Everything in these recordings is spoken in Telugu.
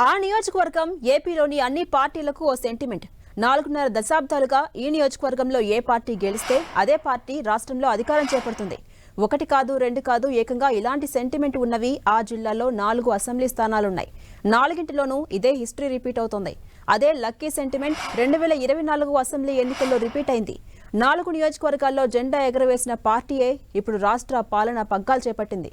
ఆ నియోజకవర్గం ఏపీలోని అన్ని పార్టీలకు ఓ సెంటిమెంట్. 4.5 దశాబ్దాలుగా ఈ నియోజకవర్గంలో ఏ పార్టీ గెలిస్తే అదే పార్టీ రాష్ట్రంలో అధికారం చేపడుతుంది. ఒకటి కాదు, రెండు కాదు, ఏకంగా ఇలాంటి సెంటిమెంట్ ఉన్నవి ఆ జిల్లాలో 4 అసెంబ్లీ స్థానాలున్నాయి. 4గింటిలోనూ ఇదే హిస్టరీ రిపీట్ అవుతోంది. అదే లక్కీ సెంటిమెంట్ 2024 అసెంబ్లీ ఎన్నికల్లో రిపీట్ అయింది. 4 నియోజకవర్గాల్లో జెండా ఎగరవేసిన పార్టీయే ఇప్పుడు రాష్ట్ర పాలన పగ్గాలు చేపట్టింది.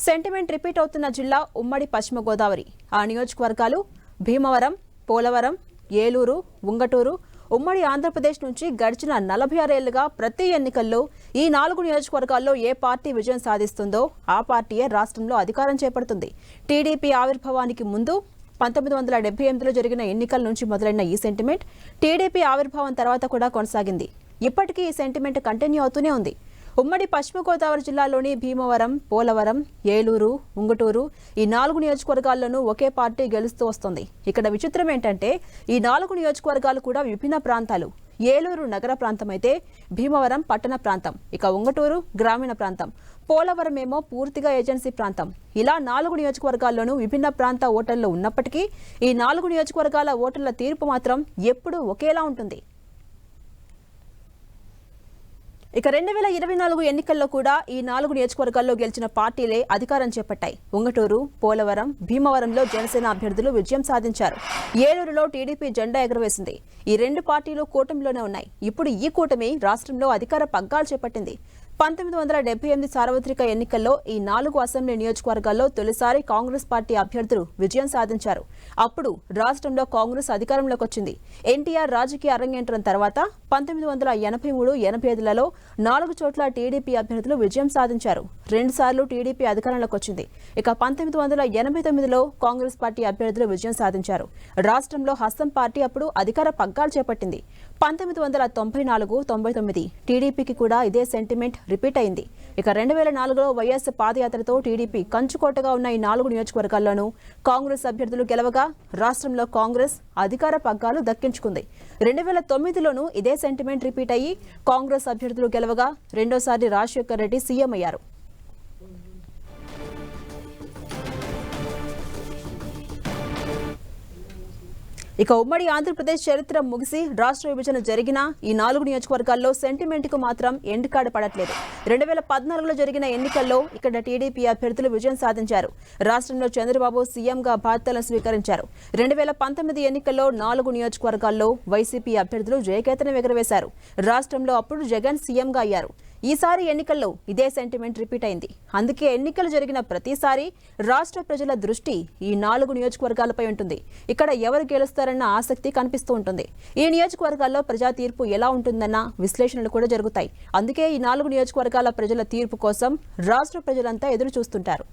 సెంటిమెంట్ రిపీట్ అవుతున్న జిల్లా ఉమ్మడి పశ్చిమ గోదావరి. ఆ నియోజకవర్గాలు భీమవరం, పోలవరం, ఏలూరు, ఉంగటూరు. ఉమ్మడి ఆంధ్రప్రదేశ్ నుంచి గడిచిన 46 ఏళ్లుగా ప్రతి ఎన్నికల్లో ఈ 4 నియోజకవర్గాల్లో ఏ పార్టీ విజయం సాధిస్తుందో ఆ పార్టీయే రాష్ట్రంలో అధికారం చేపడుతుంది. టీడీపీ ఆవిర్భావానికి ముందు 1978లో జరిగిన ఎన్నికల నుంచి మొదలైన ఈ సెంటిమెంట్ టీడీపీ ఆవిర్భావం తర్వాత కూడా కొనసాగింది. ఇప్పటికీ ఈ సెంటిమెంట్ కంటిన్యూ అవుతూనే ఉంది. ఉమ్మడి పశ్చిమ గోదావరి జిల్లాలోని భీమవరం, పోలవరం, ఏలూరు, ఉంగుటూరు ఈ 4 నియోజకవర్గాల్లోనూ ఒకే పార్టీ గెలుస్తూ వస్తుంది. ఇక్కడ విచిత్రం ఏంటంటే ఈ 4 నియోజకవర్గాలు కూడా విభిన్న ప్రాంతాలు. ఏలూరు నగర ప్రాంతం అయితే భీమవరం పట్టణ ప్రాంతం, ఇక ఉంగటూరు గ్రామీణ ప్రాంతం, పోలవరం ఏమో పూర్తిగా ఏజెన్సీ ప్రాంతం. ఇలా 4 నియోజకవర్గాల్లోనూ విభిన్న ప్రాంత ఓటర్లు ఉన్నప్పటికీ ఈ 4 నియోజకవర్గాల ఓటర్ల తీర్పు మాత్రం ఎప్పుడూ ఒకేలా ఉంటుంది. ఇక 2024 ఎన్నికల్లో కూడా ఈ 4 నియోజకవర్గాల్లో గెలిచిన పార్టీలే అధికారం చేపట్టాయి. ఉంగటూరు, పోలవరం, భీమవరంలో జనసేన అభ్యర్థులు విజయం సాధించారు. ఏలూరులో టీడీపీ జెండా ఎగురవేసింది. ఈ 2 పార్టీలు కూటమిలోనే ఉన్నాయి. ఇప్పుడు ఈ కూటమి రాష్ట్రంలో అధికార పగ్గాలు చేపట్టింది. 1978 సార్వత్రిక ఎన్నికల్లో ఈ 4 అసెంబ్లీ నియోజకవర్గాల్లో తొలిసారి కాంగ్రెస్ పార్టీ అభ్యర్థులు విజయం సాధించారు. అప్పుడు రాష్ట్రంలో కాంగ్రెస్ అధికారంలోకి వచ్చింది. ఎన్టీఆర్ రాజకీయ అరంగేట్రం తర్వాత 1983, 85లలో 4 చోట్ల టీడీపీ అభ్యర్థులు విజయం సాధించారు. 2 సార్లు టీడీపీ అధికారంలోకి వచ్చింది. ఇక 1989లో కాంగ్రెస్ పార్టీ అభ్యర్థులు విజయం సాధించారు. రాష్ట్రంలో హస్తం పార్టీ అప్పుడు అధికార పగ్గాలు చేపట్టింది. 1994, 99 టీడీపీకి కూడా ఇదే సెంటిమెంట్ రిపీట్ అయింది. ఇక 2004లో వైఎస్ పాదయాత్రతో టీడీపీ కంచుకోటగా ఉన్న ఈ 4 నియోజకవర్గాల్లోనూ కాంగ్రెస్ అభ్యర్థులు గెలవగా రాష్ట్రంలో కాంగ్రెస్ అధికార పగ్గాలు దక్కించుకుంది. 2009లోనూ ఇదే సెంటిమెంట్ రిపీట్ అయ్యి కాంగ్రెస్ అభ్యర్థులు గెలవగా రెండోసారి రాజశేఖర్ రెడ్డి సీఎం అయ్యారు. ఇక ఉమ్మడి ఆంధ్రప్రదేశ్ చరిత్ర ముగిసి రాష్ట్ర విభజన జరిగిన ఈ 4 నియోజకవర్గాల్లో సెంటిమెంట్కు మాత్రం ఎండ్ కార్డు పడట్లేదు. 2014లో జరిగిన ఎన్నికల్లో ఇక్కడ టీడీపీ అభ్యర్థులు విజయం సాధించారు. రాష్ట్రంలో చంద్రబాబు సీఎంగా బాధ్యతలను స్వీకరించారు. 2019 ఎన్నికల్లో 4 నియోజకవర్గాల్లో వైసీపీ అభ్యర్థులు జయకేతనం ఎగురవేశారు. రాష్ట్రంలో అప్పుడు జగన్ సీఎంగా అయ్యారు. ఈసారి ఎన్నికల్లో ఇదే సెంటిమెంట్ రిపీట్ అయింది. అందుకే ఎన్నికలు జరిగిన ప్రతిసారి రాష్ట్ర ప్రజల దృష్టి ఈ 4 నియోజకవర్గాలపై ఉంటుంది. ఇక్కడ ఎవరు గెలుస్తారన్న ఆసక్తి కనిపిస్తూ ఉంటుంది. ఈ నియోజకవర్గాల్లో ప్రజా తీర్పు ఎలా ఉంటుందన్న విశ్లేషణలు కూడా జరుగుతాయి. అందుకే ఈ 4 నియోజకవర్గాల ప్రజల తీర్పు కోసం రాష్ట్ర ప్రజలంతా ఎదురు చూస్తుంటారు.